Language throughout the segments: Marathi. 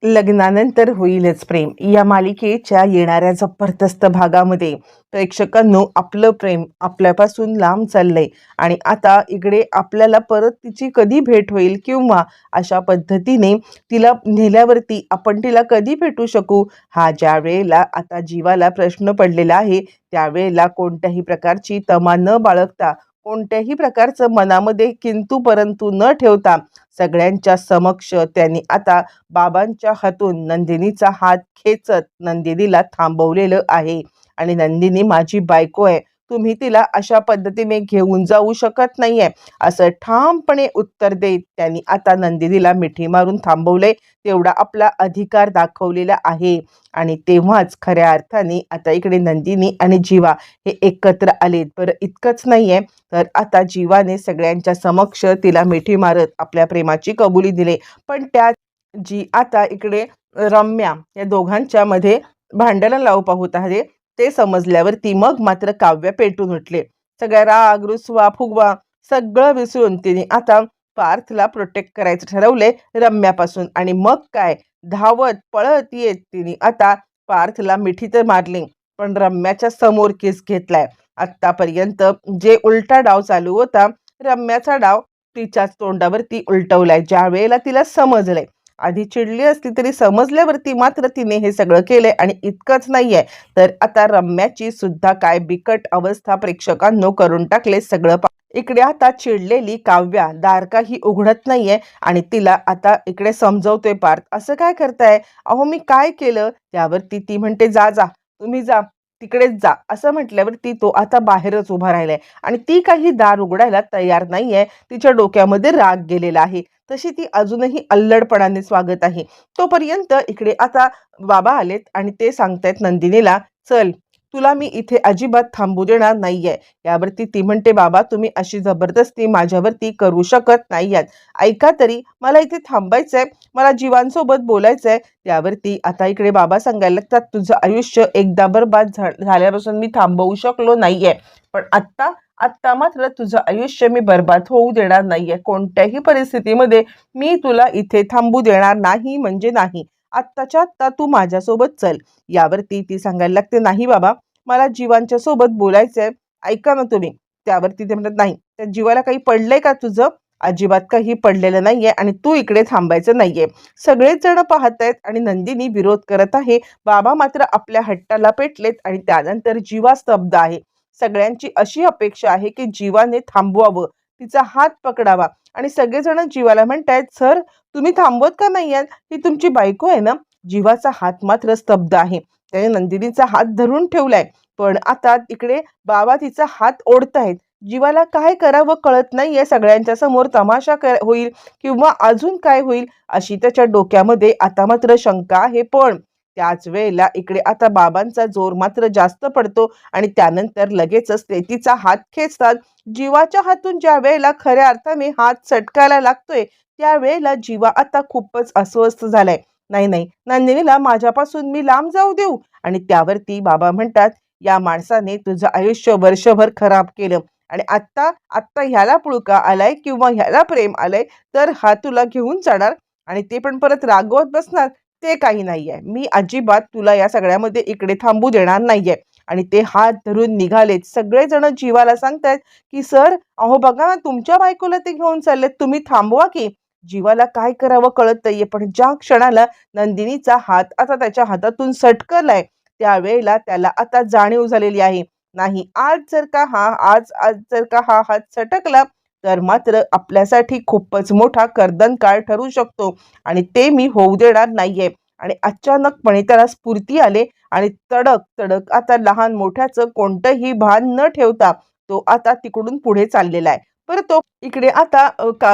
लग्नानंतर होईलच प्रेम या मालिकेच्या येणाऱ्या जबरदस्त भागामध्ये प्रेक्षकांनो आपलं प्रेम आपल्यापासून लांब चाललंय आणि आता इकडे आपल्याला परत तिची कधी भेट होईल किंवा अशा पद्धतीने तिला नेल्यावरती आपण तिला कधी भेटू शकू हा ज्या वेळेला आता जीवाला प्रश्न पडलेला आहे त्यावेळेला कोणत्याही प्रकारची तमा न बाळगता कोणत्याही प्रकारचं मनामध्ये किंतु परंतु न ठेवता सगळ्यांच्या समक्ष त्यांनी आता बाबांच्या हातून नंदिनीचा हात खेचत नंदिनीला थांबवलेलं आहे आणि नंदिनी माझी बायको आहे, तुम्ही तिला अशा पद्धतीने घेऊन जाऊ शकत नाहीये असं ठामपणे उत्तर देत त्यांनी आता नंदिनीला मिठी मारून थांबवले. तेवढा आपला अधिकार दाखवलेला आहे आणि तेव्हाच खऱ्या अर्थाने आता इकडे नंदिनी आणि जीवा हे एकत्र आलेत. बरं इतकंच नाहीये तर आता जीवाने सगळ्यांच्या समक्ष तिला मिठी मारत आपल्या प्रेमाची कबुली दिली. पण त्या जी आता इकडे रम्या या दोघांच्या मध्ये भांडण लावू पाहत आहे ते समजल्यावरती मग मात्र काव्य पेटून उठले. सगळ्या राग रुसवा फुगवा सगळं विसरून तिने आता पार्थला प्रोटेक्ट करायचं ठरवले रम्यापासून आणि मग काय धावत पळत येत तिने आता पार्थला मिठी तर मारली पण रम्याच्या समोर किस घेतलाय. आतापर्यंत जे उलटा डाव चालू होता रम्याचा डाव तिच्याच तोंडावरती उलटवलाय. ज्या वेळेला तिला समजलंय आधी चिडली असली तरी समजल्यावरती मात्र तिने हे सगळं केलंय आणि इतकंच नाहीये तर आता रम्याची सुद्धा काय बिकट अवस्था प्रेक्षकांनो करून टाकले सगळं. इकडे आता चिडलेली काव्या दार काही उघडत नाहीये आणि तिला आता इकडे समजवतोय पार्थ असं काय करताय, अहो मी काय केलं. त्यावरती ती म्हणते जा जा तुम्ही जा तिकडेच जा असं म्हटल्यावरती तो आता बाहेरच उभा राहिलाय आणि ती काही दार उघडायला तयार नाहीये. तिच्या डोक्यामध्ये राग गेलेला आहे तशी ती अजूनही अल्लडपणाने स्वागत आहे. तोपर्यंत इकडे आता बाबा आलेत आणि ते सांगतायत नंदिनीला चल तुला मी इथे अजिबात थांबू देणार नाहीये. यावरती ती म्हणते बाबा तुम्ही अशी जबरदस्ती माझ्यावरती करू शकत नाहीयात, ऐका तरी मला इथे थांबायचंय, मला जीवांसोबत बोलायचंय. त्यावरती आता इकडे बाबा सांगायला लागतात तुझं आयुष्य एकदा बरबाद झाल्यापासून मी थांबवू शकलो नाहीये पण आत्ता आत्ता मात्र तुझं आयुष्य मी बर्बाद होऊ देणार नाहीये. कोणत्याही परिस्थितीमध्ये मी तुला इथे थांबू देणार नाही म्हणजे नाही. आत्ताच्या आत्ता तू माझ्यासोबत चल. यावरती ती सांगायला लागते नाही बाबा मला जीवांच्या सोबत बोलायचंय, ऐका ना तुम्ही. त्यावरती ते म्हणतात नाही त्या जीवाला काही पडलंय का तुझं, अजिबात काही पडलेलं नाहीये आणि तू इकडे थांबायचं नाहीये. सगळेच जण पाहतायत आणि नंदिनी विरोध करत आहे. बाबा मात्र आपल्या हट्टाला पेटलेत आणि त्यानंतर जीवा स्तब्ध आहे. सगळ्यांची अशी अपेक्षा आहे की जीवाने थांबवावं, तिचा हात पकडावा आणि सगळेजण जीवाला म्हणतायत सर तुम्ही थांबवत का नाही आहात, ही तुमची बायको आहे ना. जीवाचा हात मात्र स्तब्ध आहे. त्याने नंदिनीचा हात धरून ठेवलाय पण आता इकडे बाबा तिचा हात ओढतायत. जीवाला काय करावं कळत नाहीये. सगळ्यांच्या समोर तमाशा होईल किंवा अजून काय होईल अशी त्याच्या डोक्यामध्ये आता मात्र शंका आहे. पण त्याच वेळेला इकडे आता बाबांचा जोर मात्र जास्त पडतो आणि त्यानंतर लगेचच ते तिचा हात खेचतात. जीवाच्या हातून ज्या वेळेला खऱ्या अर्थाने हात सटकायला लागतोय त्यावेळेला जीवा आता खूपच अस्वस्थ झालाय. नाही नाही नंदिनीला माझ्यापासून मी लांब जाऊ देऊ. आणि त्यावरती बाबा म्हणतात या माणसाने तुझं आयुष्य वर्षभर खराब केलं आणि आत्ता आत्ता ह्याला पुळका आलाय किंवा ह्याला प्रेम आलंय तर हा तुला घेऊन जाणार आणि ते पण परत रागवत बसणार, ते काही नाहीये. मी अजिबात तुला या सगळ्यामध्ये इकडे थांबू देणार नाहीये. आणि ते हात धरून निघालेत. सगळेजण जीवाला सांगतायत की सर अहो बघा ना तुमच्या बायकोला ते घेऊन चाललेत, तुम्ही थांबवा की. जीवाला काय करावं कळत नाहीये पण ज्या क्षणाला नंदिनीचा हात आता त्याच्या हातातून सटकलाय त्यावेळेला त्याला आता जाणीव झालेली आहे नाही आज आज जर का हा हात सटकला तर मात्र आपल्यासाठी खूपच मोठा कर्दनकाळ ठरू शकतो आणि ते मी होऊ देणार नाहीये. आणि अचानकपणे त्याला स्फूर्ती आले आणि तडक तडक आता लहान मोठ्याचं कोणतंही भान न ठेवता तो आता तिकडून पुढे चाललेला आहे. बरं तो इकडे आता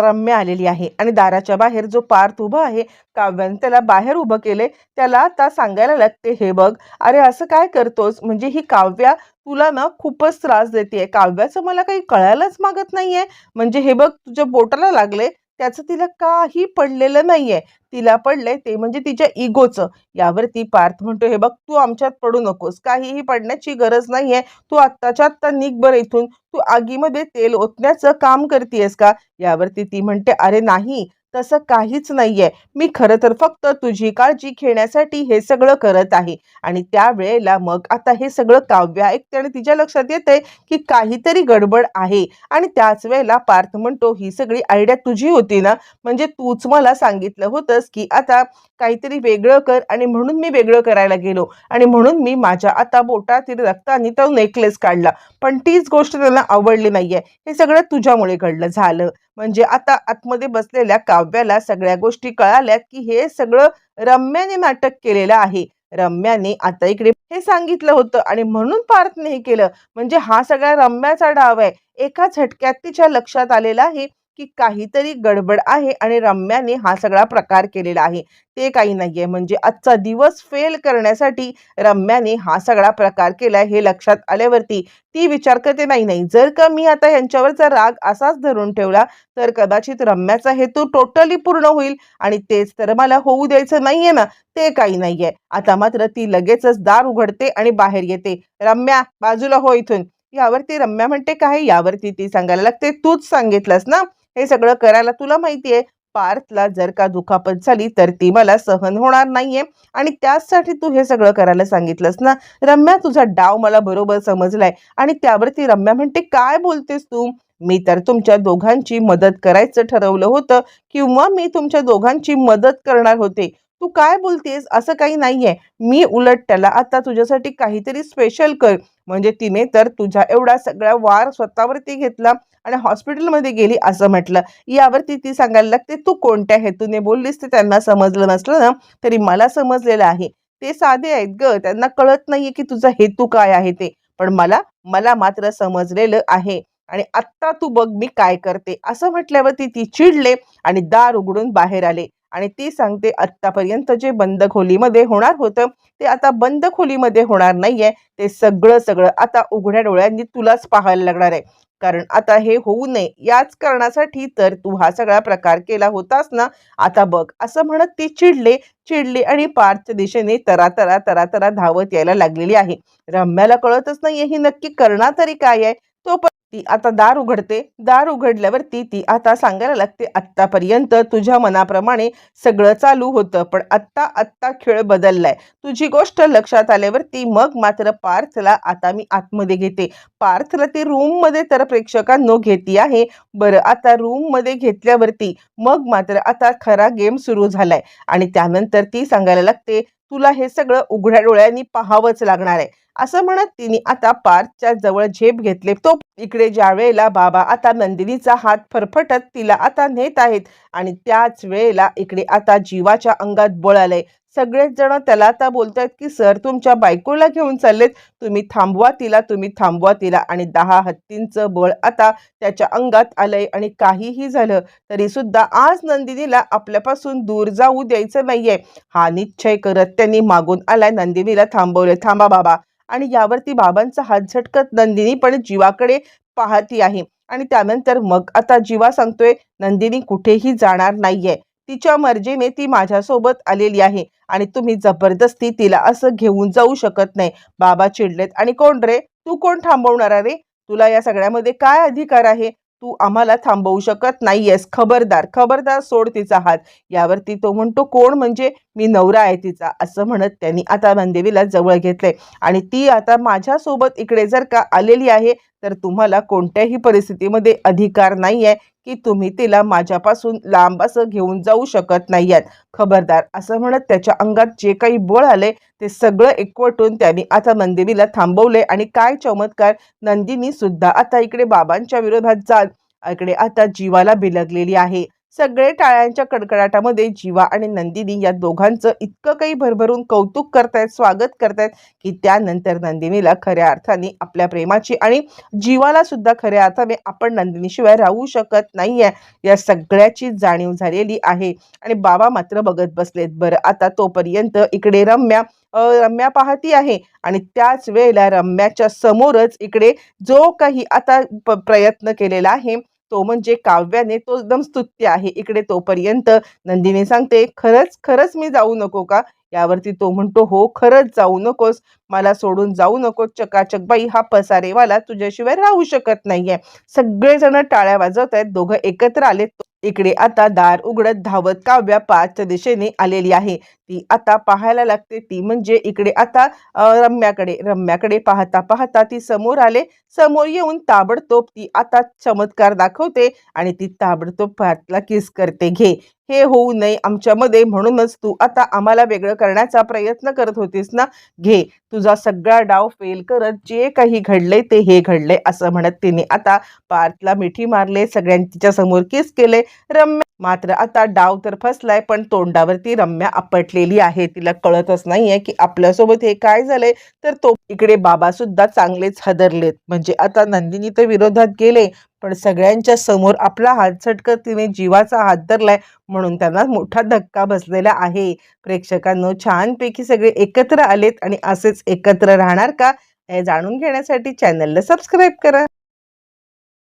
रम्या आलेली आहे आणि दाराच्या बाहेर जो पार्थ उभा आहे काव्याने त्याला बाहेर उभं केले. त्याला आता सांगायला लागते हे बघ अरे असं काय करतोस, म्हणजे ही काव्या तुला ना खूपच त्रास देते. काव्याचं मला काही कळायलाच मागत नाहीये. म्हणजे हे बघ तुझ्या बोटाला लागले त्याचं तिला काही पडलेलं नाहीये, तिला पडलंय ते म्हणजे तिच्या इगोचं. यावरती पार्थ म्हणतो हे बघ तू आमच्यात पडू नकोस, काहीही पडण्याची गरज नाहीये. तू आत्ताच्या आत्ता निघ बरं इथून, तू आगीमध्ये तेल ओतण्याचं काम करतेयस का. यावरती ती म्हणते अरे नाही तसं काहीच नाहीये. मी खरं तर फक्त तुझी काळजी घेण्यासाठी हे सगळं करत आहे. आणि त्यावेळेला मग आता हे सगळं काव्य ऐकते आणि तिच्या लक्षात येतंय की काहीतरी गडबड आहे. आणि त्याच वेळेला पार्थ म्हणतो, ही सगळी आयडिया तुझी होती ना? म्हणजे तूच मला सांगितलं होतंस की आता काहीतरी वेगळं कर आणि म्हणून मी वेगळं करायला गेलो आणि म्हणून मी माझ्या आता बोटातील रक्ताने तो नेकलेस काढला. पण तीच गोष्ट त्यांना आवडली नाहीये. हे सगळं तुझ्यामुळे घडलं झालं. म्हणजे आता आतमध्ये बसलेल्या काव्याला सगळ्या गोष्टी कळाल्यात की हे सगळं रम्याने नाटक केलेलं आहे. रम्याने आता इकडे हे सांगितलं होतं आणि म्हणून पार्थने हे केलं. म्हणजे हा सगळा रम्याचा डाव आहे. एका झटक्यात तिच्या लक्षात आलेलं आहे की काहीतरी गडबड आहे आणि रम्याने हा सगळा प्रकार केलेला आहे. ते काही नाहीये. म्हणजे आजचा दिवस फेल करण्यासाठी रम्याने हा सगळा प्रकार केलाय हे लक्षात आल्यावरती ती विचार करते, नाही नाही, जर का मी आता यांच्यावरचा राग असाच धरून ठेवला तर कदाचित रम्याचा हेतू टोटली पूर्ण होईल आणि तेच तर मला होऊ द्यायचं नाहीये ना. ते काही नाहीये. आता मात्र ती लगेचच दार उघडते आणि बाहेर येते. रम्या, बाजूला हो इथून. यावरती रम्या म्हणते, काय? यावरती ती सांगायला लागते, तूच सांगितलंस ना हे सगळं करायला. तुला माहितीये पार्थला जर का दुखापत झाली तर ती मला सहन होणार नाहीये आणि त्याचसाठी तू हे सगळं करायला सांगितलंस ना. रम्या, तुझा डाव मला बरोबर समजलाय. आणि त्यावरती रम्या म्हणते, काय बोलतेस तू? मी तर तुमच्या दोघांची मदत करायचं ठरवलं होतं किंवा मी तुमच्या दोघांची मदत करणार होते. तू काय बोलतेस? असं काही नाहीये. मी उलट त्याला आता तुझ्यासाठी काहीतरी स्पेशल कर. म्हणजे तिने तर तुझ्या एवढा सगळा वार स्वतःवरती घेतला आणि हॉस्पिटलमध्ये गेली असं म्हटलं. यावरती ती सांगायला लागते, तू कोणत्या हेतूने बोललीस ते त्यांना समजलं नसलं ना तरी मला समजलेलं आहे. ते साधे आहेत ग, त्यांना कळत नाहीये की तुझा हेतू काय आहे ते. पण मला मला मात्र समजलेलं आहे. आणि आत्ता तू बघ मी काय करते. असं म्हटल्यावरती ती चिडले आणि दार उघडून बाहेर आले. आणि ती सांगते, आत्तापर्यंत जे बंद खोलीमध्ये होणार होतं ते आता बंद खोलीमध्ये होणार नाहीये. ते सगळं सगळं आता उघड्या डोळ्यांनी तुलाच पाहायला लागणार आहे. कारण आता हे होऊ नये याच कारणासाठी तर तू हा सगळा प्रकार केला होतास ना. आता बघ. असं म्हणत ती चिडली आणि पार्थच्या दिशेने तरातरा तरातरा धावत यायला लागलेली आहे. रम्याला कळतच नाहीये ही नक्की करणार तरी काय आहे. तो ती आता दार उघडते. दार उघडल्यावरती ती आता सांगायला लागते, आत्तापर्यंत तुझ्या मनाप्रमाणे सगळं चालू होतं पण आत्ता आत्ता खेळ बदललाय. तुझी गोष्ट लक्षात आल्यावरती मग मात्र पार्थला आता मी आतमध्ये घेते. पार्थला ती रूम मध्ये तर प्रेक्षकांनो घेती आहे. बरं, आता रूम मध्ये घेतल्यावरती मग मात्र आता खरा गेम सुरू झालाय. आणि त्यानंतर ती सांगायला लागते, तुला हे सगळं उघड्या डोळ्यांनी पाहावंच लागणार आहे. असं म्हणत तिने आता पार्थच्या जवळ झेप घेतले. तो इकडे ज्या वेळेला बाबा आता नंदिनीचा हात फरफटत तिला आता नेत आहेत आणि त्याच वेळेला इकडे आता जीवाच्या अंगात बळ आलंय. सगळेच जण त्याला आता बोलतायत की सर तुमच्या बायकोला घेऊन चाललेत, तुम्ही थांबवा तिला, तुम्ही थांबवा तिला. आणि 10 हत्तींचं बळ आता त्याच्या अंगात आलंय. आणि काहीही झालं तरी सुद्धा आज नंदिनीला आपल्यापासून दूर जाऊ द्यायचं नाहीये हा निश्चय करत त्यांनी मागून आलाय नंदिनीला थांबवले. थांबा बाबा. आणि यावरती बाबांचा हात झटकत नंदिनी पण जीवाकडे पाहती आहे. आणि त्यानंतर मग आता जीवा सांगतोय, नंदिनी कुठेही जाणार नाहीये. तिच्या मर्जीने ती माझ्यासोबत आलेली आहे आणि तुम्ही जबरदस्ती तिला असं घेऊन जाऊ शकत नाही. बाबा चिडलेत. आणि कोण रे तू? कोण थांबवणार रे? तुला या सगळ्यामध्ये काय अधिकार आहे? तू आम्हाला थांबवू शकत नाहीयेस. खबरदार खबरदार, सोड तिचा हात. यावरती तो म्हणतो, कोण? म्हणजे मी नवरा आहे तिचा. असं म्हणत त्यांनी आता नंदिनीला जवळ घेतले. आणि ती आता माझ्यासोबत इकडे जर का आलेली आहे तर तुम्हाला कोणत्याही परिस्थितीमध्ये अधिकार नाहीये की तुम्ही तिला माझ्यापासून लांब असं घेऊन जाऊ शकत नाहीयेत. खबरदार. असं म्हणत त्याच्या अंगात जे काही बळ आले ते सगळं एकवटून त्यांनी आता नंदिनीला थांबवले. आणि काय चमत्कार, नंदिनी सुद्धा आता इकडे बाबांच्या विरोधात जात इकडे आता जीवाला बिलगलेली आहे. सगळे टाळ्यांच्या कडकडाटामध्ये जीवा आणि नंदिनी या दोघांचं इतकं काही भरभरून कौतुक करतायत, स्वागत करतायत की त्यानंतर नंदिनीला खऱ्या अर्थाने आपल्या प्रेमाची आणि जीवाला सुद्धा खऱ्या अर्थाने आपण नंदिनीशिवाय राहू शकत नाहीये या सगळ्याची जाणीव झालेली आहे. आणि बाबा मात्र बघत बसलेत. बरं, आता तोपर्यंत इकडे रम्या पाहती आहे. आणि त्याच वेळेला रम्याच्या समोरच इकडे जो काही आता प्रयत्न केलेला आहे तो म्हणजे काव्याने, तो एकदम स्तुत्य आहे. इकडे तोपर्यंत नंदिनी सांगते, खरंच खरंच मी जाऊ नको का? यावरती तो म्हणतो, हो खरंच जाऊ नकोस, मला सोडून जाऊ नकोस. चकाचक बाई हा पसारेवाला तुझ्याशिवाय राहू शकत नाहीये. सगळेजण टाळ्या वाजवत आहेत. दोघं एकत्र आले. इकडे आता दार उघडत धावत काव्या पाचच्या दिशेने आलेली आहे. ती आता पाहायला लागते ती म्हणजे इकडे आता रम्याकडे पाहता पाहता ती समोर आले. समोर येऊन ताबडतोब ती आता चमत्कार दाखवते आणि ती ताबडतोब पार्थला किस करते. घे, हे होऊ नये आमच्यामध्ये, म्हणूनच तू आता आम्हाला वेगळं करण्याचा प्रयत्न करत होतीस ना. घे, तुझा सगळा डाव फेल करत जे काही घडले ते हे घडले असं म्हणत तिने आता पार्थला मिठी मारले, सगळ्यांच्या समोर किस केले. रम्या मात्र आता डाव तर फसलाय, पण तोंडावरती रम्या आपटलेली आहे. तिला कळतच नाहीये की आपल्यासोबत हे काय झालंय. तर तो इकडे बाबा सुद्धा चांगलेच हादरलेत. म्हणजे आता नंदिनी तर विरोधात गेले, पण सगळ्यांच्या समोर आपला हात झटकत तिने जीवाचा हात धरलाय, म्हणून त्यांना मोठा धक्का बसलेला आहे. प्रेक्षकांनो, छानपैकी सगळे एकत्र आलेत आणि असेच एकत्र राहणार का हे जाणून घेण्यासाठी चॅनलला सबस्क्राईब करा.